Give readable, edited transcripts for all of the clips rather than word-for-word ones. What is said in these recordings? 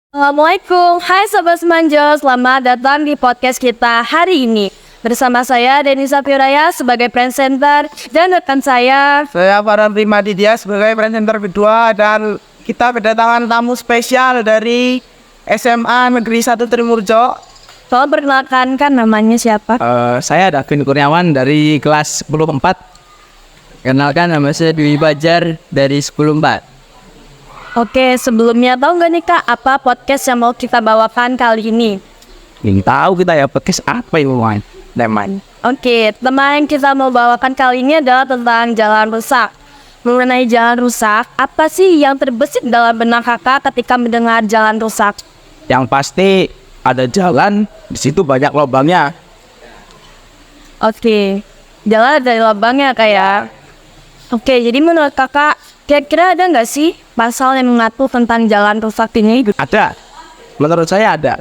Assalamualaikum, hai Sobat Semanjo, selamat datang di podcast kita hari ini. Bersama saya Denisa Fioraya sebagai presenter dan rekan saya Farhan Primaditya sebagai presenter kedua, dan kita kedatangan tamu spesial dari SMA Negeri 1 Trimurjo. Tolong perkenalkan kan namanya siapa? Saya Davin Kurniawan dari kelas 10-4. Kenalkan, nama saya Dwi Bajar dari 10-4. Oke, sebelumnya tahu nggak nih Kak apa podcast yang mau kita bawakan kali ini? Yang tahu kita ya podcast apa yang main? Teman. Oke, tema yang kita mau bawakan kali ini adalah tentang jalan rusak. Mengenai jalan rusak, apa sih yang terbesit dalam benak Kakak ketika mendengar jalan rusak? Yang pasti ada jalan, di situ banyak lubangnya. Oke, jalan ada lubangnya kayak. Oke, jadi menurut Kakak, kira-kira ada nggak sih pasal yang mengatur tentang jalan rusak ini? Ada. Menurut saya ada.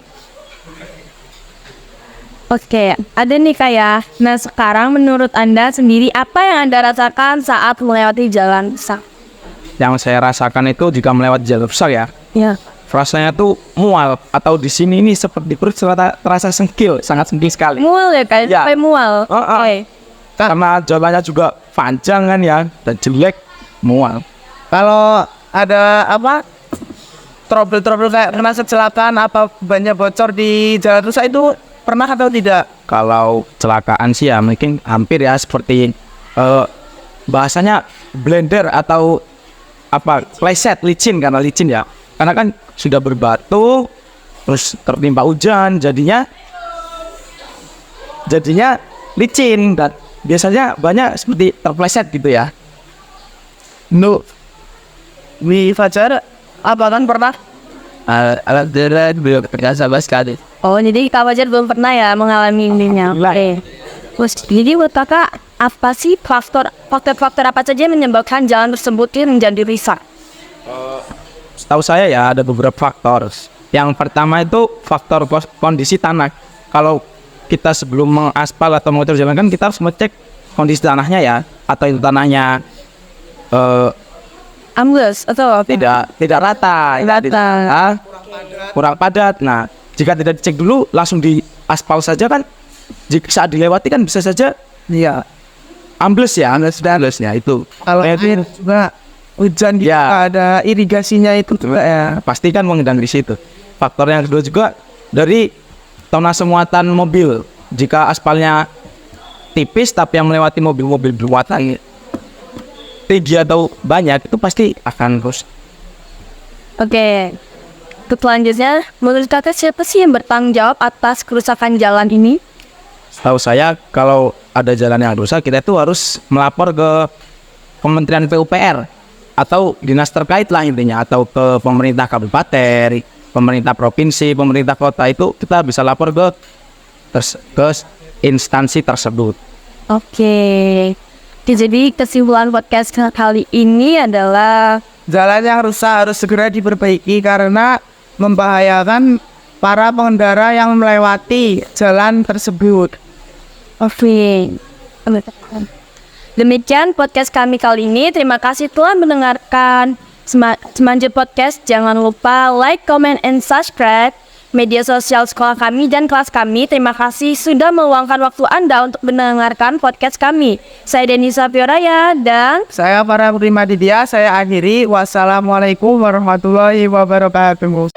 Oke, ada nih Kak ya. Nah sekarang menurut Anda sendiri apa yang Anda rasakan saat melewati jalan rusak? Yang saya rasakan itu jika melewati jalan rusak ya, Ya. rasanya tuh mual, atau di sini ini seperti perut terasa sengkil, sangat sengkil sekali. Mual ya Kak? Ya. Sampai mual? Oke. Karena jalannya juga panjang kan ya, dan jelek, mual. Kalau ada trouble kayak kena kecelakaan apa banyak bocor di jalan rusak itu pernah atau tidak? Kalau kecelakaan sih ya mungkin hampir ya, seperti bahasanya blender atau playset, licin, karena licin ya. Karena kan sudah berbatu, terus tertimpa hujan, jadinya licin, dan biasanya banyak seperti terpleset gitu ya. Wi Fajar, apa kan pernah? Alhamdulillah belum pernah sama sekali. Oh, jadi Kak Fajar belum pernah ya mengalami ininya. Oke. Terus, jadi buat Kakak, apa sih faktor apa saja yang menyebabkan jalan tersebut menjadi rusak? Setahu saya ya ada beberapa faktor. Yang pertama itu faktor kondisi tanah. Kalau kita sebelum mengaspal atau mengatur jalan kan kita harus ngecek kondisi tanahnya ya, atau itu tanahnya Ambles atau apa? tidak rata, kurang padat. Nah, jika tidak dicek dulu langsung di aspal saja kan, jika saat dilewati kan bisa saja Iya. ambles ya itu. Kalau air juga hujan gitu, Ya. ada irigasinya itu juga ya. Pasti kan mengundang di situ. Faktor yang kedua juga dari tonase muatan mobil. Jika aspalnya tipis tapi yang melewati mobil-mobil bermuatan tinggi atau banyak, itu pasti akan rusak. Oke. Untuk selanjutnya, menurut Kakak siapa sih yang bertanggung jawab atas kerusakan jalan ini? Setahu saya kalau ada jalan yang rusak, kita itu harus melapor ke Kementerian PUPR atau dinas terkait lah intinya, atau ke pemerintah kabupaten, pemerintah provinsi, pemerintah kota. Itu kita bisa lapor ke instansi tersebut. Oke. Jadi kesimpulan podcast kali ini adalah Jalan yang rusak harus segera diperbaiki karena membahayakan para pengendara yang melewati jalan tersebut. oke. Demikian podcast kami kali ini. Terima kasih telah mendengarkan Semanjo Podcast. Jangan lupa like, comment, and subscribe media sosial sekolah kami dan kelas kami. Terima kasih sudah meluangkan waktu Anda untuk mendengarkan podcast kami. Saya Denisa Fioraya dan Saya Farhan Primaditya, saya akhiri. Wassalamualaikum warahmatullahi wabarakatuh.